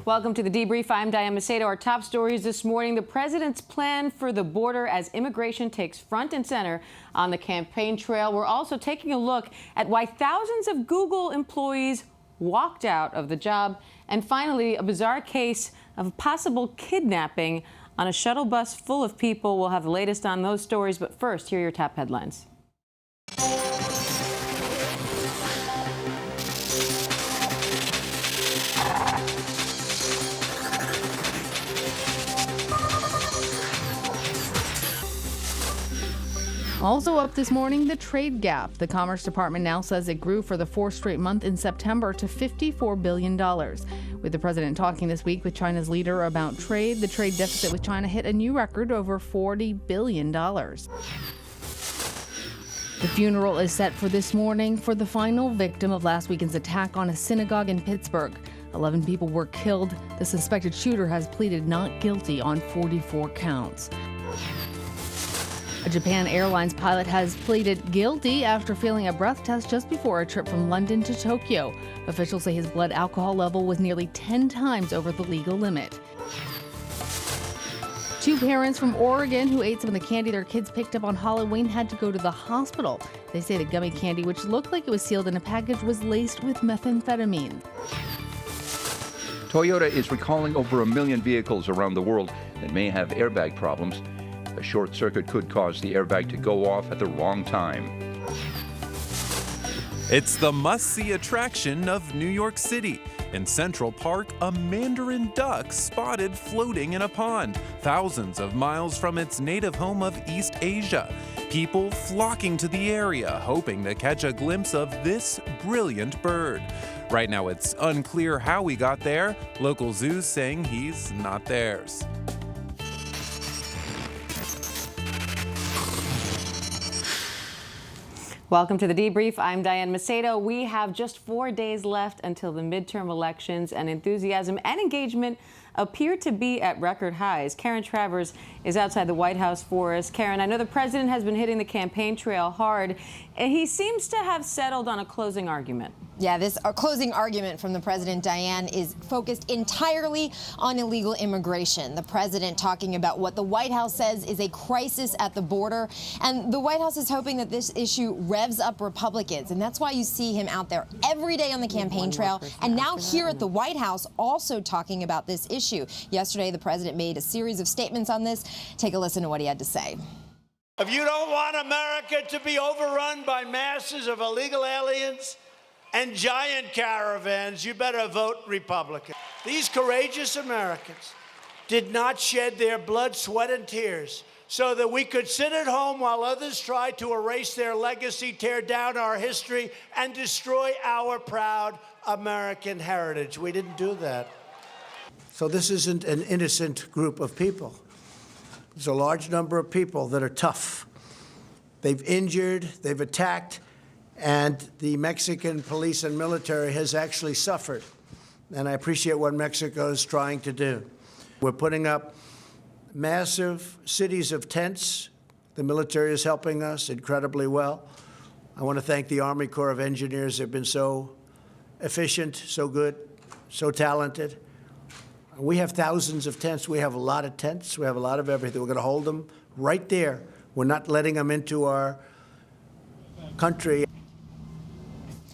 Welcome to the Debrief. I'm Diane Macedo. Our top stories this morning: the president's plan for the border as immigration takes front and center on the campaign trail. We're also taking a look at why thousands of Google employees walked out of the job. And finally, a bizarre case of possible kidnapping on a shuttle bus full of people. We'll have the latest on those stories. But first, here are your top headlines. Also up this morning, the trade gap. The Commerce Department now says it grew for the fourth straight month in September to $54 billion. With the president talking this week with China's leader about trade, the trade deficit with China hit a new record over $40 billion. The funeral is set for this morning for the final victim of last weekend's attack on a synagogue in Pittsburgh. 11 people were killed. The suspected shooter has pleaded not guilty on 44 counts. A Japan Airlines pilot has pleaded guilty after failing a breath test just before a trip from London to Tokyo. Officials say his blood alcohol level was nearly 10 times over the legal limit. Two parents from Oregon who ate some of the candy their kids picked up on Halloween had to go to the hospital. They say the gummy candy, which looked like it was sealed in a package, was laced with methamphetamine. Toyota is recalling over 1 million vehicles around the world that may have airbag problems. A short circuit could cause the airbag to go off at the wrong time. It's the must-see attraction of New York City. In Central Park, a mandarin duck spotted floating in a pond, thousands of miles from its native home of East Asia. People flocking to the area, hoping to catch a glimpse of this brilliant bird. Right now, it's unclear how he got there. Local zoos saying he's not theirs. Welcome to the Debrief. I'm Diane Macedo. We have just 4 days left until the midterm elections, and enthusiasm and engagement appear to be at record highs. Karen Travers is outside the White House for us. Karen, I know the president has been hitting the campaign trail hard, and he seems to have settled on a closing argument. Yeah, this closing argument from the president, Diane, is focused entirely on illegal immigration. The president talking about what the White House says is a crisis at the border. And the White House is hoping that this issue revs up Republicans. And that's why you see him out there every day on the campaign trail. And now here at the White House also talking about this issue. Yesterday, the president made a series of statements on this. Take a listen to what he had to say. If you don't want America to be overrun by masses of illegal aliens and giant caravans, you better vote Republican. These courageous Americans did not shed their blood, sweat, and tears so that we could sit at home while others tried to erase their legacy, tear down our history, and destroy our proud American heritage. We didn't do that. So this isn't an innocent group of people. There's a large number of people that are tough. They've injured, they've attacked, and the Mexican police and military has actually suffered. And I appreciate what Mexico is trying to do. We're putting up massive cities of tents. The military is helping us incredibly well. I want to thank the Army Corps of Engineers. They've been so efficient, so good, so talented. We have thousands of tents. We have a lot of tents. We have a lot of everything. We're going to hold them right there. We're not letting them into our country.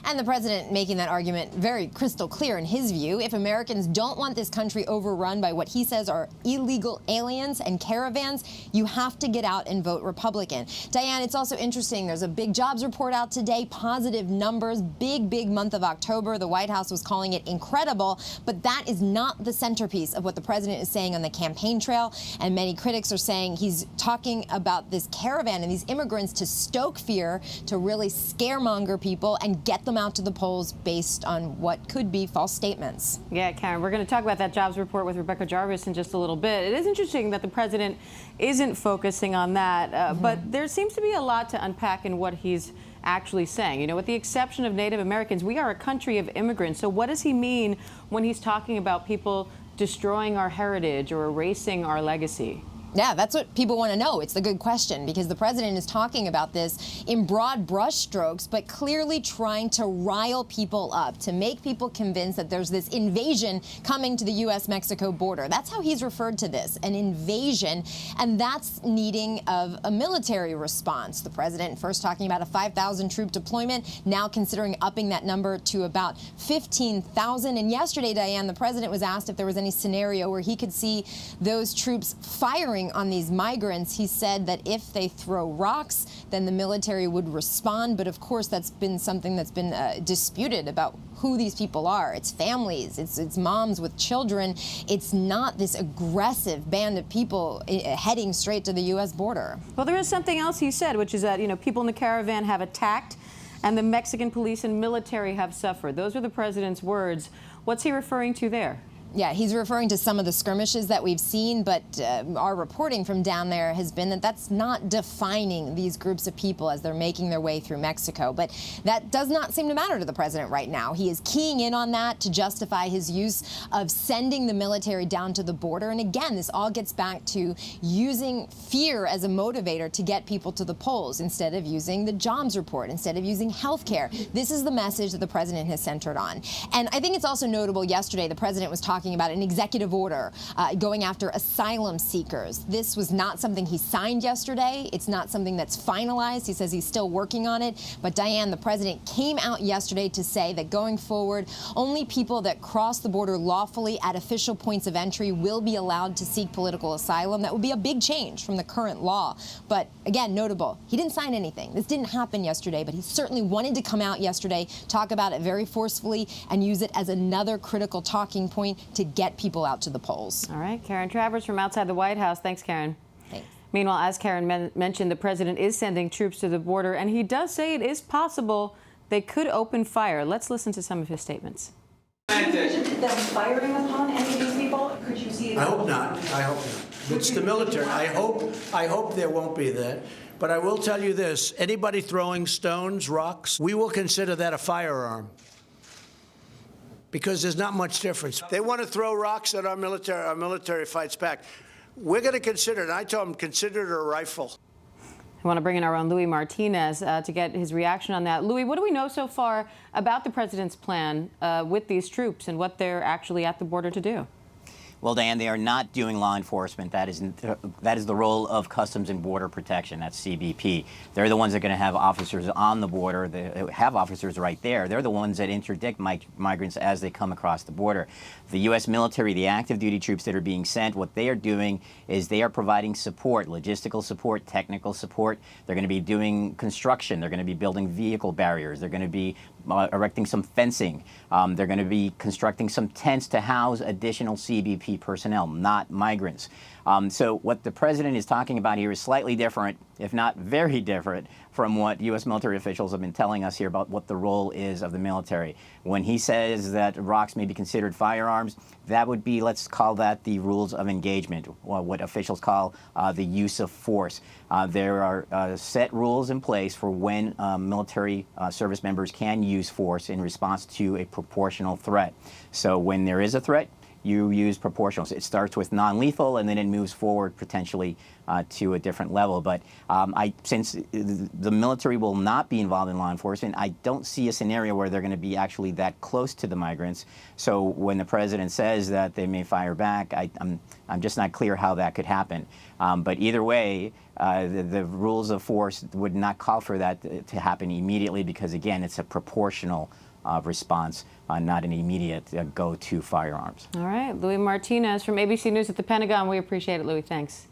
And the president making that argument very crystal clear in his view. If Americans don't want this country overrun by what he says are illegal aliens and caravans, you have to get out and vote Republican. Diane, it's also interesting. There's a big jobs report out today, positive numbers, big month of October. The White House was calling it incredible, but that is not the centerpiece of what the president is saying on the campaign trail. And many critics are saying he's talking about this caravan and these immigrants to stoke fear, to really scaremonger people and get them out to the polls based on what could be false statements. Yeah, Karen, we're going to talk about that jobs report with Rebecca Jarvis in just a little bit. It is interesting that the president isn't focusing on that, but there seems to be a lot to unpack in what he's actually saying. You know, with the exception of Native Americans, we are a country of immigrants. So what does he mean when he's talking about people destroying our heritage or erasing our legacy? Yeah, that's what people want to know. It's the good question, because the president is talking about this in broad brushstrokes, but clearly trying to rile people up, to make people convinced that there's this invasion coming to the U.S.-Mexico border. That's how he's referred to this, an invasion, and that's needing of a military response. The president first talking about a 5,000 troop deployment, now considering upping that number to about 15,000. And yesterday, Diane, the president was asked if there was any scenario where he could see those troops firing on these migrants. He said that if they throw rocks, then the military would respond. But of course, that's been something that's been disputed about who these people are. It's families, it's moms with children. It's not this aggressive band of people heading straight to the U.S. border. Well, there is something else he said, which is that, people in the caravan have attacked and the Mexican police and military have suffered. Those are the president's words. What's he referring to there? Yeah, he's referring to some of the skirmishes that we've seen, but our reporting from down there has been that that's not defining these groups of people as they're making their way through Mexico. But that does not seem to matter to the president right now. He is keying in on that to justify his use of sending the military down to the border. And again, this all gets back to using fear as a motivator to get people to the polls instead of using the jobs report, instead of using health care. This is the message that the president has centered on. And I think it's also notable, yesterday the president was talking about an executive order going after asylum seekers. This was not something he signed yesterday. It's not something that's finalized. He says he's still working on it. But Diane, the president came out yesterday to say that going forward, only people that cross the border lawfully at official points of entry will be allowed to seek political asylum. That would be a big change from the current law. But again, notable, he didn't sign anything. This didn't happen yesterday, but he certainly wanted to come out yesterday, talk about it very forcefully, and use it as another critical talking point to get people out to the polls. All right, Karen Travers from outside the White House. Thanks, Karen. Thanks. Meanwhile, as Karen mentioned, the president is sending troops to the border, and he does say it is possible they could open fire. Let's listen to some of his statements. Them firing upon any of these people? Could you see it? I hope not. I hope not. It's the military. I hope there won't be that. But I will tell you this, anybody throwing stones, rocks, we will consider that a firearm, because there's not much difference. They want to throw rocks at our military fights back. We're going to consider it. I told them, consider it a rifle. I want to bring in our own Louie Martinez to get his reaction on that. Louie, what do we know so far about the president's plan with these troops and what they're actually at the border to do? Well, Dan, they are not doing law enforcement. That is the role of Customs and Border Protection. That's CBP. They're the ones that are going to have officers on the border. They have officers right there. They're the ones that interdict migrants as they come across the border. The U.S. military, the active duty troops that are being sent, what they are doing is they are providing support, logistical support, technical support. They're going to be doing construction. They're going to be building vehicle barriers. They're going to be erecting some fencing. They're going to be constructing some tents to house additional CBP personnel, not migrants. So what the president is talking about here is slightly different, if not very different, from what U.S. military officials have been telling us here about what the role is of the military. When he says that rocks may be considered firearms, that would be, let's call that the rules of engagement, or what officials call the use of force. There are set rules in place for when military service members can use force in response to a proportional threat. So when there is a threat, you use proportionals. It starts with non-lethal, and then it moves forward potentially to a different level. But since the military will not be involved in law enforcement, I don't see a scenario where they're going to be actually that close to the migrants. So when the president says that they may fire back, I'm just not clear how that could happen. But either way, the rules of force would not call for that to happen immediately, because, again, it's a proportional response, not an immediate go-to firearms. All right, Louie Martinez from ABC News at the Pentagon. We appreciate it, Louie. Thanks.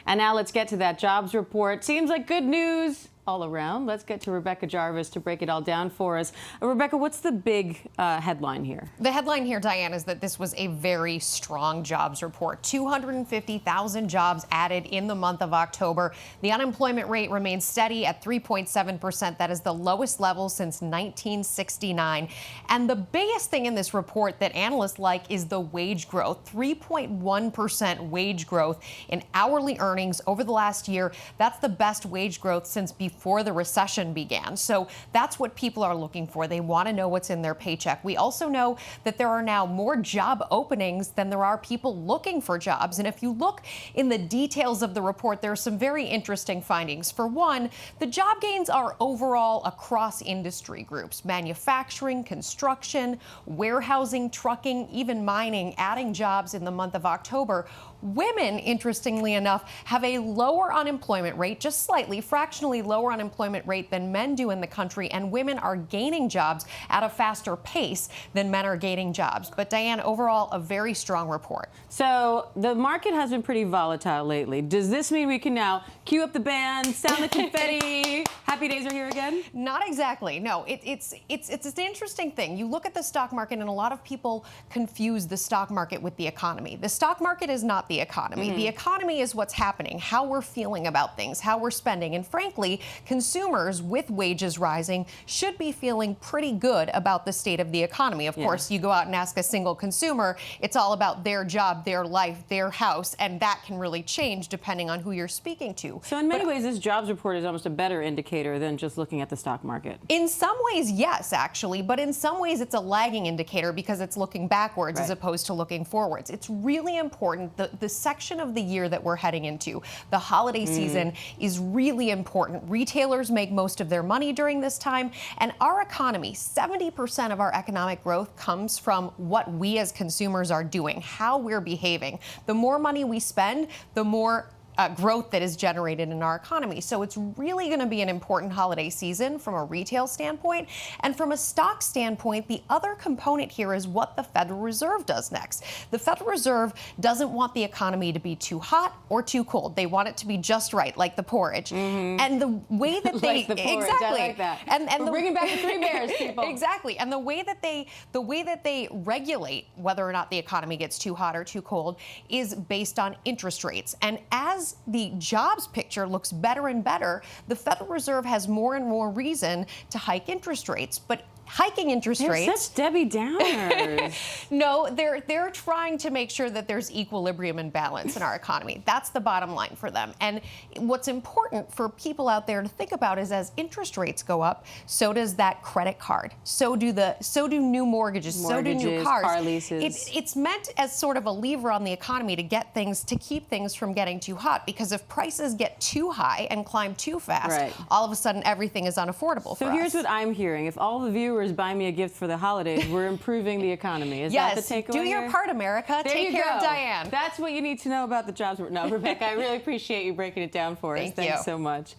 And now let's get to that jobs report. Seems like good news all around. Let's get to Rebecca Jarvis to break it all down for us. Rebecca, what's the big headline here? The headline here, Diane, is that this was a very strong jobs report. 250,000 jobs added in the month of October. The unemployment rate remains steady at 3.7%. That is the lowest level since 1969. And the biggest thing in this report that analysts like is the wage growth. 3.1% wage growth in hourly earnings over the last year. That's the best wage growth since before before the recession began. So that's what people are looking for. They want to know what's in their paycheck. We also know that there are now more job openings than there are people looking for jobs. And if you look in the details of the report, there are some very interesting findings. For one, the job gains are overall across industry groups: manufacturing, construction, warehousing, trucking, even mining, adding jobs in the month of October. Women, interestingly enough, have a lower unemployment rate, just slightly, fractionally lower unemployment rate than men do in the country, and women are gaining jobs at a faster pace than men are gaining jobs. But Diane, overall, a very strong report. So the market has been pretty volatile lately. Does this mean we can now cue up the band, sound the confetti, happy days are here again? Not exactly. No, it's an interesting thing. You look at the stock market, and a lot of people confuse the stock market with the economy. The stock market is not the economy. The economy is what's happening, how we're feeling about things, how we're spending. And frankly, consumers with wages rising should be feeling pretty good about the state of the economy. Of course, you go out and ask a single consumer, it's all about their job, their life, their house, and that can really change depending on who you're speaking to. So in many ways, this jobs report is almost a better indicator than just looking at the stock market. In some ways, yes, actually, but in some ways it's a lagging indicator because it's looking backwards as opposed to looking forwards. It's really important. The section of the year that we're heading into, the holiday season, is really important. Retailers make most of their money during this time, and our economy, 70% of our economic growth comes from what we as consumers are doing, how we're behaving. The more money we spend, the more growth that is generated in our economy. So it's really going to be an important holiday season from a retail standpoint. And from a stock standpoint, the other component here is what the Federal Reserve does next. The Federal Reserve doesn't want the economy to be too hot or too cold. They want it to be just right, like the porridge. And the way that they like the porridge, exactly, I like that. and We're bringing back the Three Bears, people. Exactly. And the way that they regulate whether or not the economy gets too hot or too cold is based on interest rates. And as the jobs picture looks better and better, the Federal Reserve has more and more reason to hike interest rates. But hiking interest rates. They're such Debbie Downers. No, they're trying to make sure that there's equilibrium and balance in our economy. That's the bottom line for them. And what's important for people out there to think about is as interest rates go up, so does that credit card. So do new mortgages, so do new cars. Car leases. It's meant as sort of a lever on the economy to keep things from getting too hot, because if prices get too high and climb too fast, all of a sudden everything is unaffordable for us. So here's what I'm hearing. If all the viewers buy me a gift for the holidays, we're improving the economy. Is that the takeaway? Do your part, America. Take care of Diane. That's what you need to know about the jobs. No, Rebecca, I really appreciate you breaking it down for us. Thanks so much.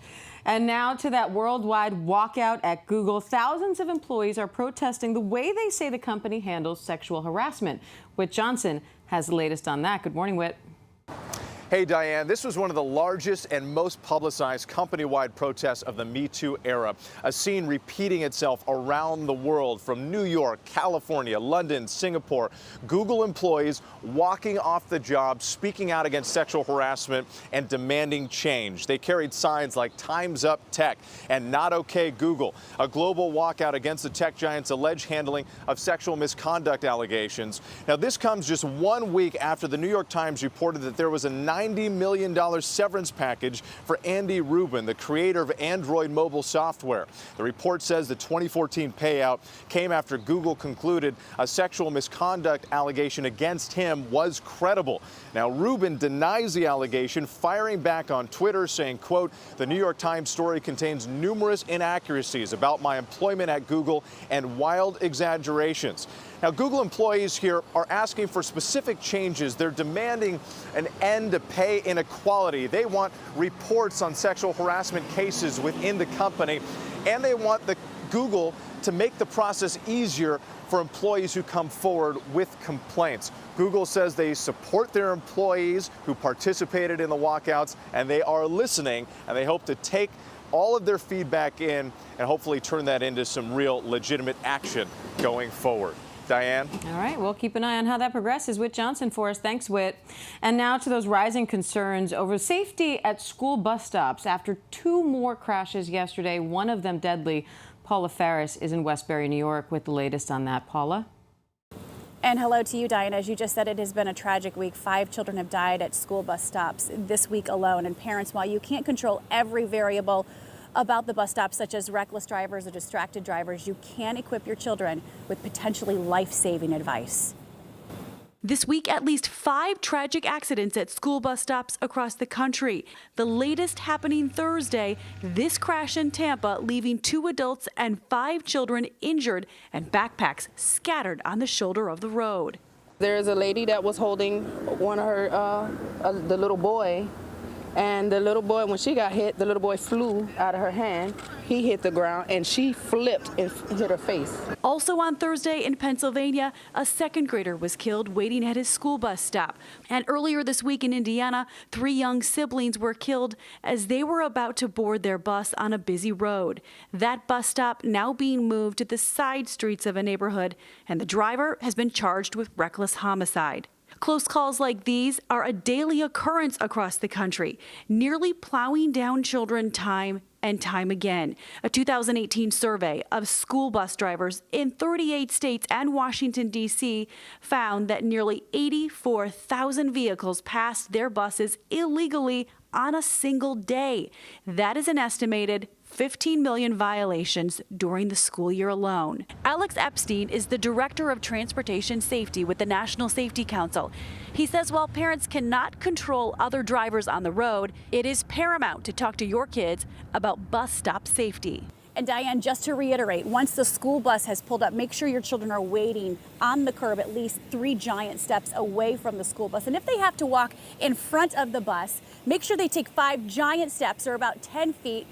And now to that worldwide walkout at Google. Thousands of employees are protesting the way they say the company handles sexual harassment. Whit Johnson has the latest on that. Good morning, Whit. Hey, Diane, this was one of the largest and most publicized company-wide protests of the Me Too era, a scene repeating itself around the world from New York, California, London, Singapore. Google employees walking off the job, speaking out against sexual harassment and demanding change. They carried signs like "Time's Up Tech" and "Not OK Google," a global walkout against the tech giant's alleged handling of sexual misconduct allegations. Now, this comes just 1 week after the New York Times reported that there was a $90 million severance package for Andy Rubin, the creator of Android mobile software. The report says the 2014 payout came after Google concluded a sexual misconduct allegation against him was credible. Now, Rubin denies the allegation, firing back on Twitter, saying, quote, "The New York Times story contains numerous inaccuracies about my employment at Google and wild exaggerations." Now, Google employees here are asking for specific changes. They're demanding an end to pay inequality. They want reports on sexual harassment cases within the company, and they want Google to make the process easier for employees who come forward with complaints. Google says they support their employees who participated in the walkouts, and they are listening, and they hope to take all of their feedback in and hopefully turn that into some real legitimate action going forward. Diane? All right, we'll keep an eye on how that progresses. Whit Johnson for us. Thanks, Whit. And now to those rising concerns over safety at school bus stops after 2 more crashes yesterday, one of them deadly. Paula Ferris is in Westbury, New York with the latest on that. Paula? And hello to you, Diane. As you just said, it has been a tragic week. 5 children have died at school bus stops this week alone. And parents, while you can't control every variable about the bus stops, such as reckless drivers or distracted drivers, you can equip your children with potentially life-saving advice. This week, at least 5 tragic accidents at school bus stops across the country. The latest happening Thursday, this crash in Tampa, leaving 2 adults and 5 children injured and backpacks scattered on the shoulder of the road. There's a lady that was holding one of her, the little boy, and the little boy, when she got hit, the little boy flew out of her hand. He hit the ground and she flipped and hit her face. Also on Thursday in Pennsylvania, a 2nd grader was killed waiting at his school bus stop. And earlier this week in Indiana, 3 young siblings were killed as they were about to board their bus on a busy road. That bus stop now being moved to the side streets of a neighborhood, and the driver has been charged with reckless homicide. Close calls like these are a daily occurrence across the country, nearly plowing down children time and time again. A 2018 survey of school bus drivers in 38 states and Washington, D.C. found that nearly 84,000 vehicles passed their buses illegally on a single day. That is an estimated 15 million violations during the school year alone. Alex Epstein is the director of transportation safety with the National Safety Council. He says while parents cannot control other drivers on the road, it is paramount to talk to your kids about bus stop safety. And Diane, just to reiterate, once the school bus has pulled up, make sure your children are waiting on the curb at least 3 giant steps away from the school bus. And if they have to walk in front of the bus, make sure they take 5 giant steps, or about 10 feet.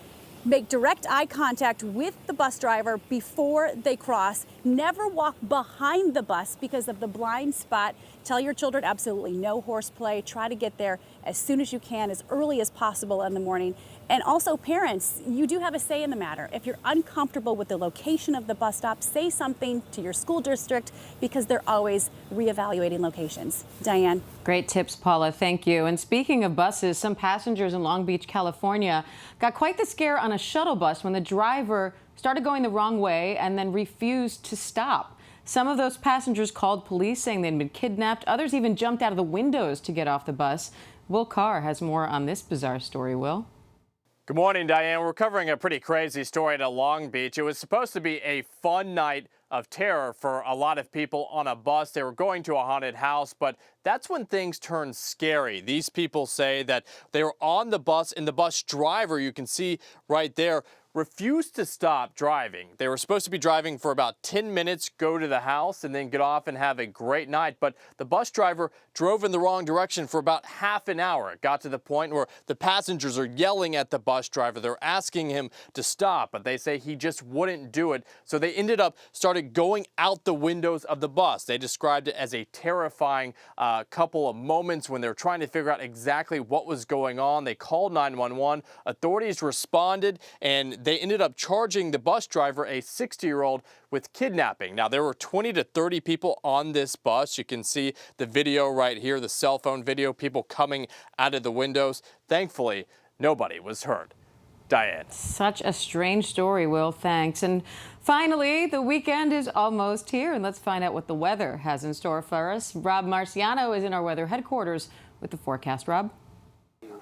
Make direct eye contact with the bus driver before they cross. Never walk behind the bus because of the blind spot. Tell your children absolutely no horseplay. Try to get there as soon as you can, as early as possible in the morning. And also, parents, you do have a say in the matter. If you're uncomfortable with the location of the bus stop, say something to your school district, because they're always reevaluating locations. Diane. Great tips, Paula. Thank you. And speaking of buses, some passengers in Long Beach, California, got quite the scare on a shuttle bus when the driver started going the wrong way and then refused to stop. Some of those passengers called police saying they'd been kidnapped. Others even jumped out of the windows to get off the bus. Will Carr has more on this bizarre story. Will? Good morning, Diane. We're covering a pretty crazy story at Long Beach. It was supposed to be a fun night of terror for a lot of people on a bus. They were going to a haunted house, but that's when things turn scary. These people say that they were on the bus and the bus driver, you can see right there, refused to stop driving. They were supposed to be driving for about 10 minutes, go to the house, and then get off and have a great night. But the bus driver drove in the wrong direction for about half an hour. It got to the point where the passengers are yelling at the bus driver. They're asking him to stop, but they say he just wouldn't do it. So they ended up started going out the windows of the bus. They described it as a terrifying couple of moments when they were trying to figure out exactly what was going on. They called 911. Authorities responded, and they ended up charging the bus driver, a 60-year-old, with kidnapping. Now, there were 20 to 30 people on this bus. You can see the video right here, the cell phone video, people coming out of the windows. Thankfully, nobody was hurt. Diane. Such a strange story, Will. Thanks. And finally, the weekend is almost here, and let's find out what the weather has in store for us. Rob Marciano is in our weather headquarters with the forecast. Rob?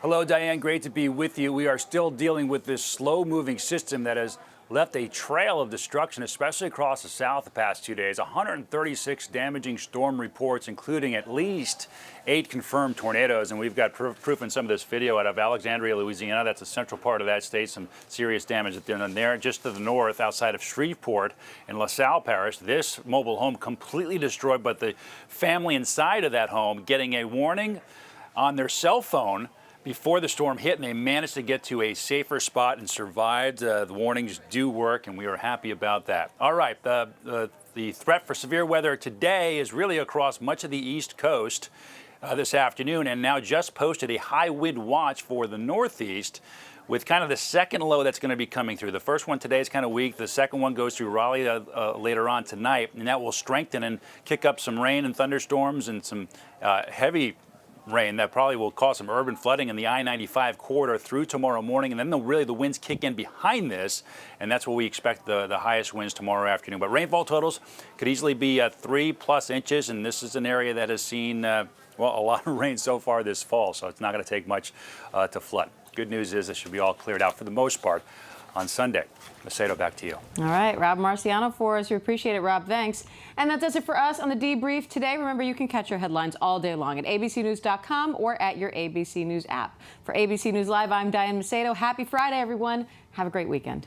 Hello, Diane. Great to be with you. We are still dealing with this slow-moving system that has left a trail of destruction, especially across the south the past 2 days. 136 damaging storm reports, including at least 8 confirmed tornadoes. And we've got proof in some of this video out of Alexandria, Louisiana. That's a central part of that state. Some serious damage there. Just to the north, outside of Shreveport in LaSalle Parish, this mobile home completely destroyed, but the family inside of that home getting a warning on their cell phone before the storm hit, and they managed to get to a safer spot and survived. The warnings do work, and we are happy about that. All right, the threat for severe weather today is really across much of the East Coast this afternoon, and now just posted a high wind watch for the Northeast, with kind of the second low that's going to be coming through. The first one today is kind of weak. The second one goes through Raleigh later on tonight, and that will strengthen and kick up some rain and thunderstorms and some heavy rain that probably will cause some urban flooding in the I-95 corridor through tomorrow morning. And then the winds kick in behind this, and that's what we expect the highest winds tomorrow afternoon. But rainfall totals could easily be 3+ inches, and this is an area that has seen, a lot of rain so far this fall, so it's not going to take much to flood. Good news is this should be all cleared out for the most part. on Sunday. Macedo, back to you. All right, Rob Marciano for us. We appreciate it, Rob. Thanks. And that does it for us on the Debrief today. Remember, you can catch your headlines all day long at abcnews.com or at your ABC News app. For ABC News Live, I'm Diane Macedo. Happy Friday, everyone. Have a great weekend.